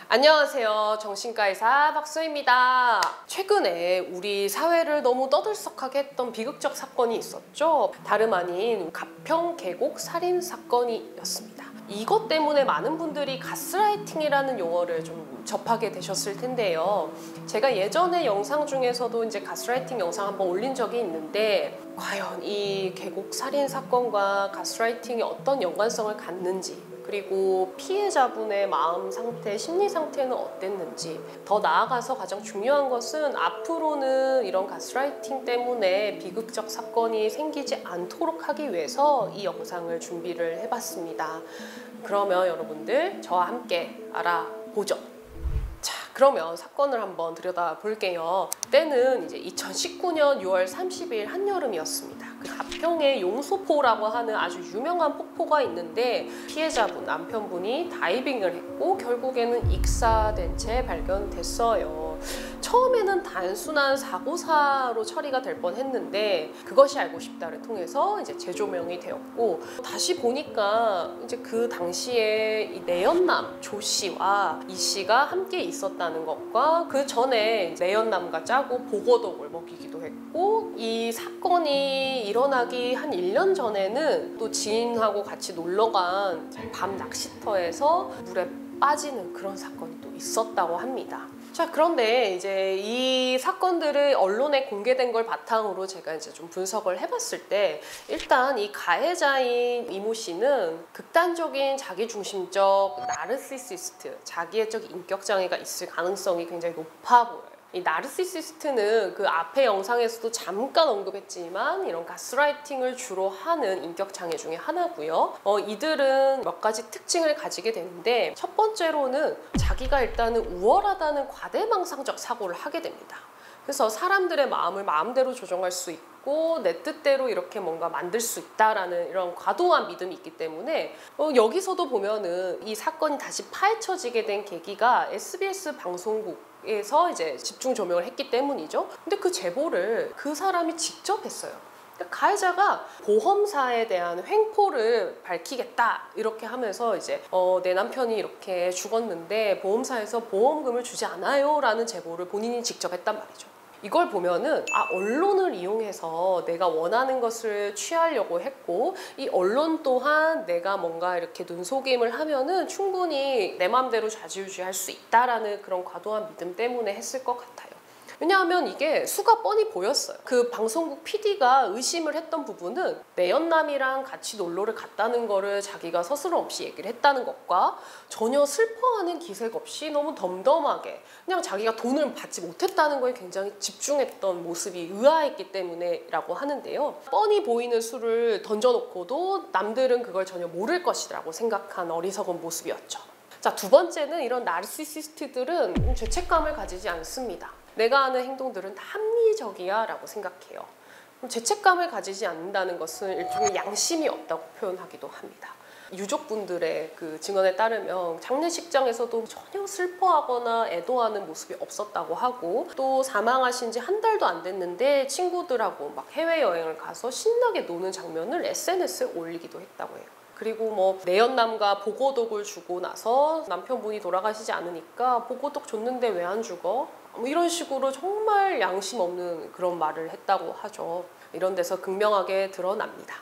안녕하세요. 정신과 의사 박수입니다. 최근에 우리 사회를 너무 떠들썩하게 했던 비극적 사건이 있었죠. 다름 아닌 가평 계곡 살인 사건이었습니다. 이것 때문에 많은 분들이 가스라이팅이라는 용어를 좀 접하게 되셨을 텐데요. 제가 예전에 영상 중에서도 이제 가스라이팅 영상 한번 올린 적이 있는데 과연 이 계곡 살인 사건과 가스라이팅이 어떤 연관성을 갖는지, 그리고 피해자분의 마음 상태, 심리 상태는 어땠는지, 더 나아가서 가장 중요한 것은 앞으로는 이런 가스라이팅 때문에 비극적 사건이 생기지 않도록 하기 위해서 이 영상을 준비를 해봤습니다. 그러면 여러분들 저와 함께 알아보죠. 자, 그러면 사건을 한번 들여다볼게요. 때는 이제 2019년 6월 30일 한여름이었습니다. 그 가평에 용소포라고 하는 아주 유명한 폭포가 있는데 피해자분, 남편분이 다이빙을 했고 결국에는 익사된 채 발견됐어요. 처음에는 단순한 사고사로 처리가 될 뻔했는데 그것이 알고 싶다를 통해서 이제 재조명이 되었고, 다시 보니까 이제 그 당시에 이 내연남 조 씨와 이 씨가 함께 있었다는 것과 그 전에 내연남과 짜고 보고독을 먹이기도 했고, 이 사건이 일어나기 한 1년 전에는 또 지인하고 같이 놀러간 밤 낚시터에서 물에 빠지는 그런 사건이 또 있었다고 합니다. 자, 그런데 이제 이 사건들을 언론에 공개된 걸 바탕으로 제가 이제 좀 분석을 해봤을 때, 일단 이 가해자인 이모 씨는 극단적인 자기중심적 나르시시스트, 자기애적 인격장애가 있을 가능성이 굉장히 높아 보여요. 이 나르시시스트는 그 앞에 영상에서도 잠깐 언급했지만 이런 가스라이팅을 주로 하는 인격장애 중에 하나고요. 이들은 몇 가지 특징을 가지게 되는데, 첫 번째로는 자기가 일단은 우월하다는 과대망상적 사고를 하게 됩니다. 그래서 사람들의 마음을 마음대로 조정할 수 있고 내 뜻대로 이렇게 뭔가 만들 수 있다라는 이런 과도한 믿음이 있기 때문에 여기서도 보면은 이 사건이 다시 파헤쳐지게 된 계기가 SBS 방송국에서 이제 집중 조명을 했기 때문이죠. 근데 그 제보를 그 사람이 직접 했어요. 그러니까 가해자가 보험사에 대한 횡포를 밝히겠다 이렇게 하면서 이제 내 남편이 이렇게 죽었는데 보험사에서 보험금을 주지 않아요 라는 제보를 본인이 직접 했단 말이죠. 이걸 보면은 언론을 이용해서 내가 원하는 것을 취하려고 했고, 이 언론 또한 내가 뭔가 이렇게 눈속임을 하면은 충분히 내 마음대로 좌지우지할 수 있다라는 그런 과도한 믿음 때문에 했을 것 같아요. 왜냐하면 이게 수가 뻔히 보였어요. 그 방송국 PD가 의심을 했던 부분은 내연남이랑 같이 놀러를 갔다는 거를 자기가 서스럼 없이 얘기를 했다는 것과 전혀 슬퍼하는 기색 없이 너무 덤덤하게 그냥 자기가 돈을 받지 못했다는 거에 굉장히 집중했던 모습이 의아했기 때문에라고 하는데요. 뻔히 보이는 수를 던져놓고도 남들은 그걸 전혀 모를 것이라고 생각한 어리석은 모습이었죠. 자, 두 번째는 이런 나르시시스트들은 죄책감을 가지지 않습니다. 내가 하는 행동들은 다 합리적이야 라고 생각해요. 죄책감을 가지지 않는다는 것은 일종의 양심이 없다고 표현하기도 합니다. 유족분들의 그 증언에 따르면 장례식장에서도 전혀 슬퍼하거나 애도하는 모습이 없었다고 하고, 또 사망하신 지 한 달도 안 됐는데 친구들하고 막 해외여행을 가서 신나게 노는 장면을 SNS에 올리기도 했다고 해요. 그리고 뭐 내연남과 보고독을 주고 나서 남편분이 돌아가시지 않으니까 보고독 줬는데 왜 안 죽어? 뭐 이런 식으로 정말 양심 없는 그런 말을 했다고 하죠. 이런 데서 극명하게 드러납니다.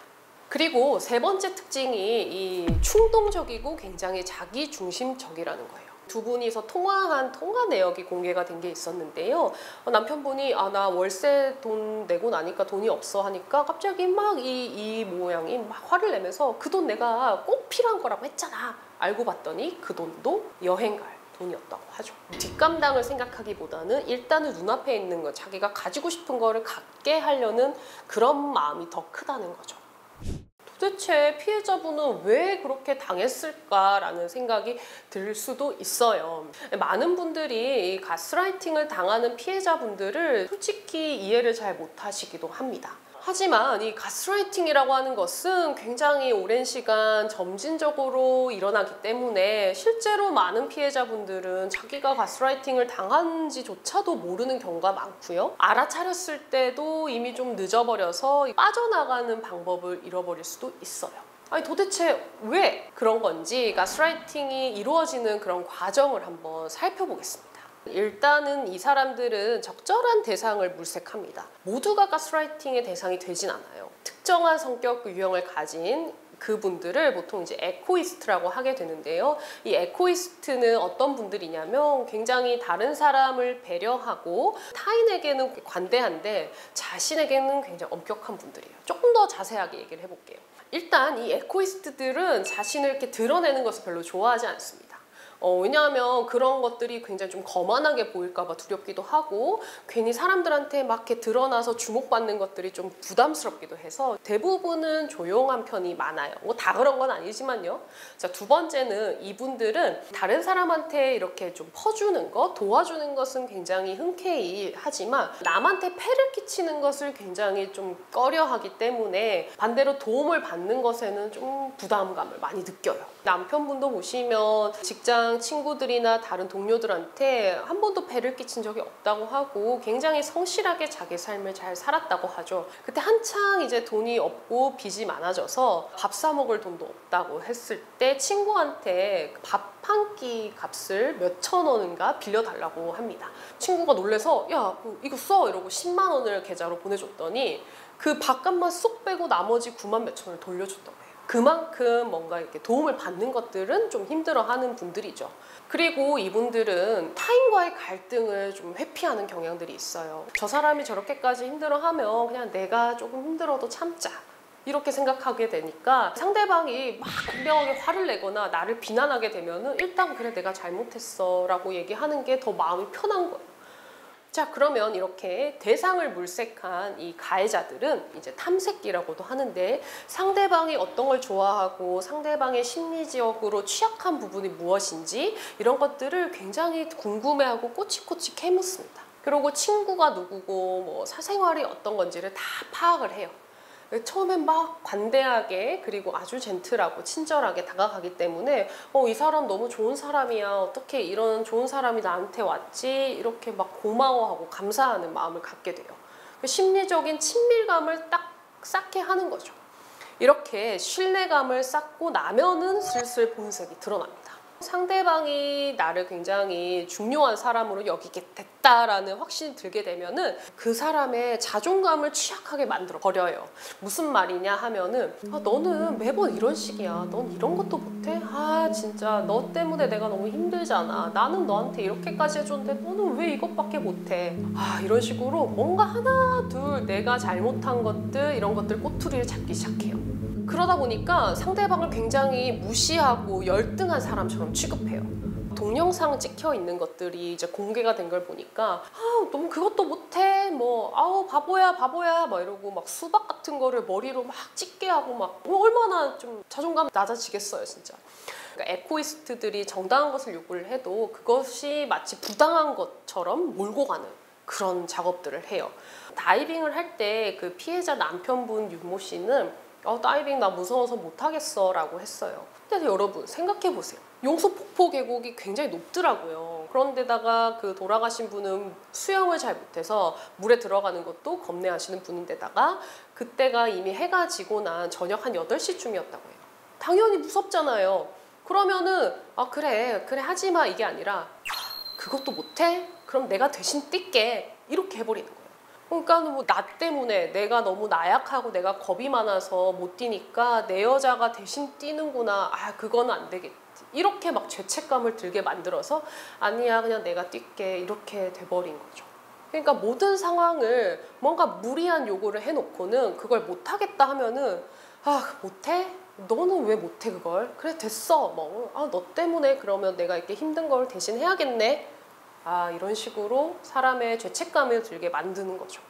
그리고 세 번째 특징이 이 충동적이고 굉장히 자기중심적이라는 거예요. 두 분이서 통화한 통화 내역이 공개가 된 게 있었는데요. 남편분이 나 월세 돈 내고 나니까 돈이 없어 하니까 갑자기 막 이 모양이 막 화를 내면서 그 돈 내가 꼭 필요한 거라고 했잖아. 알고 봤더니 그 돈도 여행 갈 돈이었다고 하죠. 뒷감당을 생각하기보다는 일단은 눈앞에 있는 거, 자기가 가지고 싶은 거를 갖게 하려는 그런 마음이 더 크다는 거죠. 도대체 피해자분은 왜 그렇게 당했을까라는 생각이 들 수도 있어요. 많은 분들이 이 가스라이팅을 당하는 피해자분들을 솔직히 이해를 잘 못하시기도 합니다. 하지만 이 가스라이팅이라고 하는 것은 굉장히 오랜 시간 점진적으로 일어나기 때문에 실제로 많은 피해자분들은 자기가 가스라이팅을 당한지조차도 모르는 경우가 많고요. 알아차렸을 때도 이미 좀 늦어버려서 빠져나가는 방법을 잃어버릴 수도 있어요. 아니 도대체 왜 그런 건지 가스라이팅이 이루어지는 그런 과정을 한번 살펴보겠습니다. 일단은 이 사람들은 적절한 대상을 물색합니다. 모두가 가스라이팅의 대상이 되진 않아요. 특정한 성격 유형을 가진 그분들을 보통 이제 에코이스트라고 하게 되는데요. 이 에코이스트는 어떤 분들이냐면 굉장히 다른 사람을 배려하고 타인에게는 관대한데 자신에게는 굉장히 엄격한 분들이에요. 조금 더 자세하게 얘기를 해볼게요. 일단 이 에코이스트들은 자신을 이렇게 드러내는 것을 별로 좋아하지 않습니다. 왜냐하면 그런 것들이 굉장히 좀 거만하게 보일까 봐 두렵기도 하고 괜히 사람들한테 막 이렇게 드러나서 주목받는 것들이 좀 부담스럽기도 해서 대부분은 조용한 편이 많아요. 뭐 다 그런 건 아니지만요. 자, 두 번째는 이분들은 다른 사람한테 이렇게 좀 퍼주는 것, 도와주는 것은 굉장히 흔쾌히 하지만 남한테 폐를 끼치는 것을 굉장히 좀 꺼려하기 때문에 반대로 도움을 받는 것에는 좀 부담감을 많이 느껴요. 남편분도 보시면 직장 친구들이나 다른 동료들한테 한 번도 폐를 끼친 적이 없다고 하고 굉장히 성실하게 자기 삶을 잘 살았다고 하죠. 그때 한창 이제 돈이 없고 빚이 많아져서 밥 사 먹을 돈도 없다고 했을 때 친구한테 밥 한 끼 값을 몇천 원인가 빌려달라고 합니다. 친구가 놀래서 야 이거 써 이러고 10만 원을 계좌로 보내줬더니 그 밥값만 쏙 빼고 나머지 9만 몇천 원을 돌려줬다고 해요. 그만큼 뭔가 이렇게 도움을 받는 것들은 좀 힘들어하는 분들이죠. 그리고 이분들은 타인과의 갈등을 좀 회피하는 경향들이 있어요. 저 사람이 저렇게까지 힘들어하면 그냥 내가 조금 힘들어도 참자. 이렇게 생각하게 되니까 상대방이 막 분명하게 화를 내거나 나를 비난하게 되면은 일단 그래 내가 잘못했어 라고 얘기하는 게 더 마음이 편한 거예요. 자, 그러면 이렇게 대상을 물색한 이 가해자들은 이제 탐색기라고도 하는데 상대방이 어떤 걸 좋아하고 상대방의 심리적으로 취약한 부분이 무엇인지 이런 것들을 굉장히 궁금해하고 꼬치꼬치 캐묻습니다. 그리고 친구가 누구고 뭐 사생활이 어떤 건지를 다 파악을 해요. 처음엔 막 관대하게 그리고 아주 젠틀하고 친절하게 다가가기 때문에 이 사람 너무 좋은 사람이야 어떻게 이런 좋은 사람이 나한테 왔지 이렇게 막 고마워하고 감사하는 마음을 갖게 돼요. 심리적인 친밀감을 딱 쌓게 하는 거죠. 이렇게 신뢰감을 쌓고 나면은 슬슬 본색이 드러납니다. 상대방이 나를 굉장히 중요한 사람으로 여기게 됐다라는 확신이 들게 되면은 그 사람의 자존감을 취약하게 만들어 버려요. 무슨 말이냐 하면은 너는 매번 이런 식이야. 넌 이런 것도 못해? 진짜 너 때문에 내가 너무 힘들잖아. 나는 너한테 이렇게까지 해줬는데 너는 왜 이것밖에 못해? 이런 식으로 뭔가 하나 둘 내가 잘못한 것들 이런 것들 꼬투리를 잡기 시작해요. 그러다 보니까 상대방을 굉장히 무시하고 열등한 사람처럼 취급해요. 동영상 찍혀 있는 것들이 이제 공개가 된 걸 보니까 너무 그것도 못해 뭐 바보야 막 이러고 막 수박 같은 거를 머리로 막 찢게 하고 막 얼마나 좀 자존감 낮아지겠어요 진짜. 그러니까 에코이스트들이 정당한 것을 요구를 해도 그것이 마치 부당한 것처럼 몰고 가는 그런 작업들을 해요. 다이빙을 할 때 그 피해자 남편분 윤모 씨는 다이빙 나 무서워서 못하겠어 라고 했어요. 근데 여러분 생각해보세요. 용소폭포 계곡이 굉장히 높더라고요. 그런데다가 그 돌아가신 분은 수영을 잘 못해서 물에 들어가는 것도 겁내하시는 분인데다가 그때가 이미 해가 지고 난 저녁 한 8시쯤이었다고 해요. 당연히 무섭잖아요. 그러면은 그래 하지마 이게 아니라 그것도 못해? 그럼 내가 대신 뛸게 이렇게 해버리는 거예요. 그러니까 뭐 나 때문에 내가 너무 나약하고 내가 겁이 많아서 못 뛰니까 내 여자가 대신 뛰는구나. 그거는 안 되겠지. 이렇게 막 죄책감을 들게 만들어서 아니야 그냥 내가 뛸게 이렇게 돼버린 거죠. 그러니까 모든 상황을 뭔가 무리한 요구를 해놓고는 그걸 못하겠다 하면은 못해? 너는 왜 못해 그걸? 그래 됐어 뭐 너 때문에 그러면 내가 이렇게 힘든 걸 대신 해야겠네. 이런 식으로 사람의 죄책감을 들게 만드는 거죠.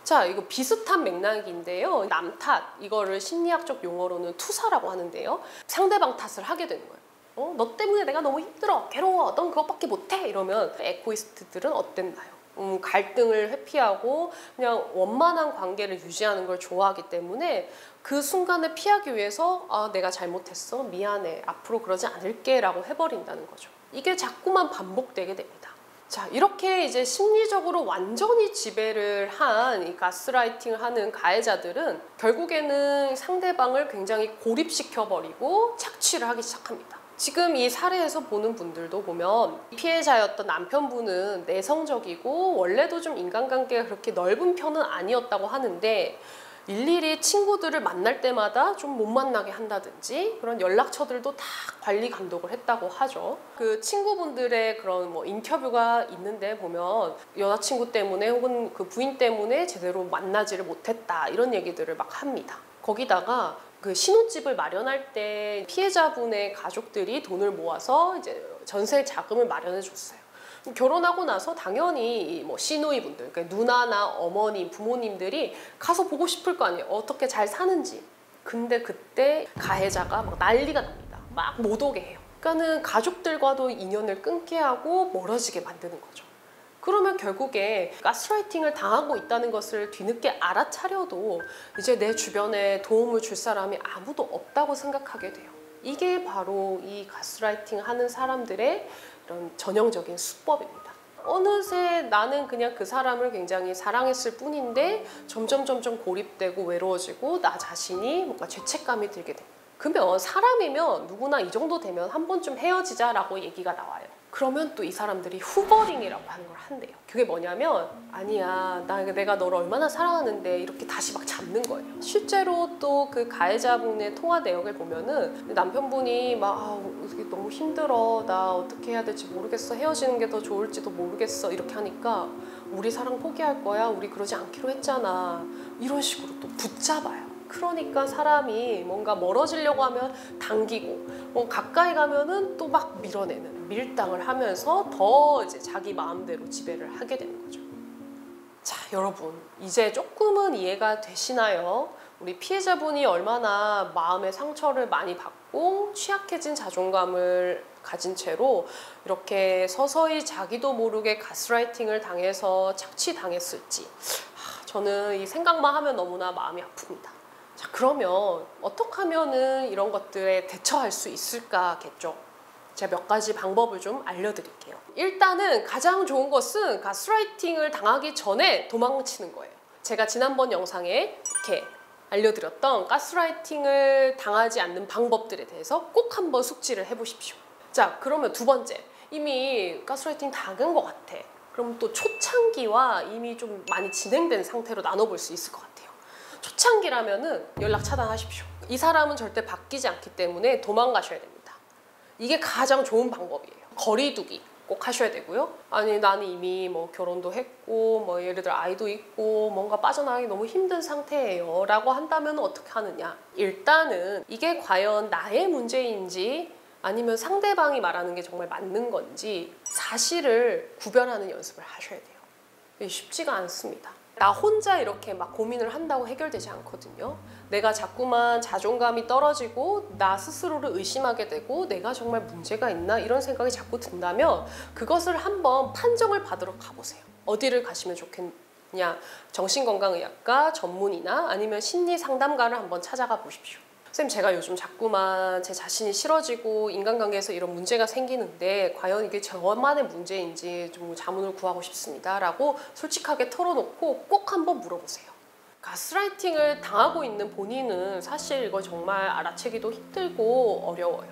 자, 이거 비슷한 맥락인데요. 남 탓, 이거를 심리학적 용어로는 투사라고 하는데요. 상대방 탓을 하게 되는 거예요. 너 때문에 내가 너무 힘들어, 괴로워, 넌 그것밖에 못해 이러면 에코이스트들은 어땠나요? 갈등을 회피하고 그냥 원만한 관계를 유지하는 걸 좋아하기 때문에 그 순간을 피하기 위해서 내가 잘못했어, 미안해, 앞으로 그러지 않을게 라고 해버린다는 거죠. 이게 자꾸만 반복되게 됩니다. 자, 이렇게 이제 심리적으로 완전히 지배를 한 이 가스라이팅을 하는 가해자들은 결국에는 상대방을 굉장히 고립시켜버리고 착취를 하기 시작합니다. 지금 이 사례에서 보는 분들도 보면 피해자였던 남편분은 내성적이고 원래도 좀 인간관계가 그렇게 넓은 편은 아니었다고 하는데 일일이 친구들을 만날 때마다 좀 못 만나게 한다든지 그런 연락처들도 다 관리 감독을 했다고 하죠. 그 친구분들의 그런 뭐 인터뷰가 있는데 보면 여자친구 때문에 혹은 그 부인 때문에 제대로 만나지를 못했다 이런 얘기들을 막 합니다. 거기다가 그 신혼집을 마련할 때 피해자분의 가족들이 돈을 모아서 이제 전세 자금을 마련해 줬어요. 결혼하고 나서 당연히 뭐 시누이분들, 그러니까 누나나 어머니, 부모님들이 가서 보고 싶을 거 아니에요. 어떻게 잘 사는지. 근데 그때 가해자가 막 난리가 납니다. 막 못 오게 해요. 그러니까는 가족들과도 인연을 끊게 하고 멀어지게 만드는 거죠. 그러면 결국에 가스라이팅을 당하고 있다는 것을 뒤늦게 알아차려도 이제 내 주변에 도움을 줄 사람이 아무도 없다고 생각하게 돼요. 이게 바로 이 가스라이팅 하는 사람들의 이런 전형적인 수법입니다. 어느새 나는 그냥 그 사람을 굉장히 사랑했을 뿐인데 점점 고립되고 외로워지고 나 자신이 뭔가 죄책감이 들게 됩니다. 그러면 사람이면 누구나 이 정도 되면 한 번쯤 헤어지자라고 얘기가 나와요. 그러면 또 이 사람들이 후버링이라고 하는 걸 한대요. 그게 뭐냐면 아니야 내가 너를 얼마나 사랑하는데 이렇게 다시 막 잡는 거예요. 실제로 또 그 가해자분의 통화 내역을 보면은 남편분이 막 너무 힘들어 나 어떻게 해야 될지 모르겠어 헤어지는 게 더 좋을지도 모르겠어 이렇게 하니까 우리 사랑 포기할 거야 우리 그러지 않기로 했잖아 이런 식으로 또 붙잡아요. 그러니까 사람이 뭔가 멀어지려고 하면 당기고 가까이 가면은 또 막 밀어내는 밀당을 하면서 더 이제 자기 마음대로 지배를 하게 되는 거죠. 자, 여러분 이제 조금은 이해가 되시나요? 우리 피해자분이 얼마나 마음의 상처를 많이 받고 취약해진 자존감을 가진 채로 이렇게 서서히 자기도 모르게 가스라이팅을 당해서 착취당했을지 저는 이 생각만 하면 너무나 마음이 아픕니다. 자, 그러면 어떻게 하면은 이런 것들에 대처할 수 있을까겠죠? 제가 몇 가지 방법을 좀 알려드릴게요. 일단은 가장 좋은 것은 가스라이팅을 당하기 전에 도망치는 거예요. 제가 지난번 영상에 이렇게 알려드렸던 가스라이팅을 당하지 않는 방법들에 대해서 꼭 한번 숙지를 해보십시오. 자, 그러면 두 번째, 이미 가스라이팅 당한 것 같아. 그럼 또 초창기와 이미 좀 많이 진행된 상태로 나눠볼 수 있을 것 같아요. 초창기라면은 연락 차단하십시오. 이 사람은 절대 바뀌지 않기 때문에 도망가셔야 됩니다. 이게 가장 좋은 방법이에요. 거리두기 꼭 하셔야 되고요. 아니 나는 이미 뭐 결혼도 했고 뭐 예를 들어 아이도 있고 뭔가 빠져나가기 너무 힘든 상태예요 라고 한다면 어떻게 하느냐. 일단은 이게 과연 나의 문제인지 아니면 상대방이 말하는 게 정말 맞는 건지 사실을 구별하는 연습을 하셔야 돼요. 이게 쉽지가 않습니다. 나 혼자 이렇게 막 고민을 한다고 해결되지 않거든요. 내가 자꾸만 자존감이 떨어지고 나 스스로를 의심하게 되고 내가 정말 문제가 있나 이런 생각이 자꾸 든다면 그것을 한번 판정을 받으러 가보세요. 어디를 가시면 좋겠냐. 정신건강의학과 전문의나 아니면 심리상담가를 한번 찾아가 보십시오. 선생님 제가 요즘 자꾸만 제 자신이 싫어지고 인간관계에서 이런 문제가 생기는데 과연 이게 저만의 문제인지 좀 자문을 구하고 싶습니다 라고 솔직하게 털어놓고 꼭 한번 물어보세요. 가스라이팅을 당하고 있는 본인은 사실 이거 정말 알아채기도 힘들고 어려워요.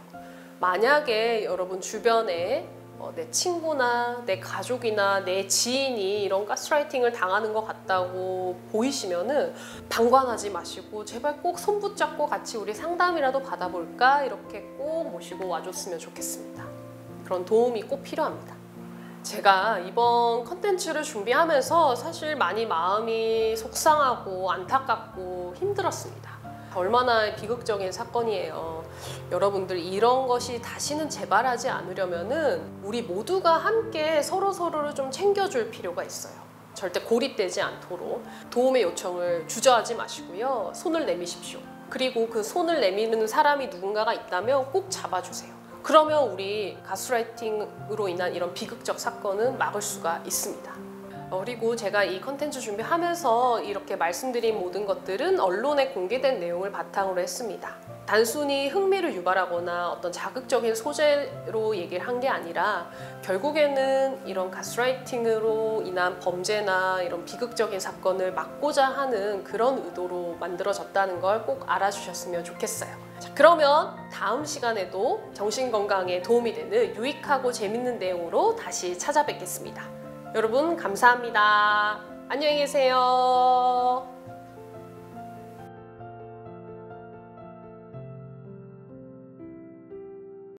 만약에 여러분 주변에 내 친구나 내 가족이나 내 지인이 이런 가스라이팅을 당하는 것 같다고 보이시면은 방관하지 마시고 제발 꼭 손 붙잡고 같이 우리 상담이라도 받아볼까 이렇게 꼭 모시고 와줬으면 좋겠습니다. 그런 도움이 꼭 필요합니다. 제가 이번 컨텐츠를 준비하면서 사실 많이 마음이 속상하고 안타깝고 힘들었습니다. 얼마나 비극적인 사건이에요. 여러분들 이런 것이 다시는 재발하지 않으려면은 우리 모두가 함께 서로를 좀 챙겨줄 필요가 있어요. 절대 고립되지 않도록 도움의 요청을 주저하지 마시고요. 손을 내미십시오. 그리고 그 손을 내미는 사람이 누군가가 있다면 꼭 잡아주세요. 그러면 우리 가스라이팅으로 인한 이런 비극적 사건은 막을 수가 있습니다. 그리고 제가 이 컨텐츠 준비하면서 이렇게 말씀드린 모든 것들은 언론에 공개된 내용을 바탕으로 했습니다. 단순히 흥미를 유발하거나 어떤 자극적인 소재로 얘기를 한 게 아니라 결국에는 이런 가스라이팅으로 인한 범죄나 이런 비극적인 사건을 막고자 하는 그런 의도로 만들어졌다는 걸 꼭 알아주셨으면 좋겠어요. 자, 그러면 다음 시간에도 정신건강에 도움이 되는 유익하고 재밌는 내용으로 다시 찾아뵙겠습니다. 여러분 감사합니다. 안녕히 계세요.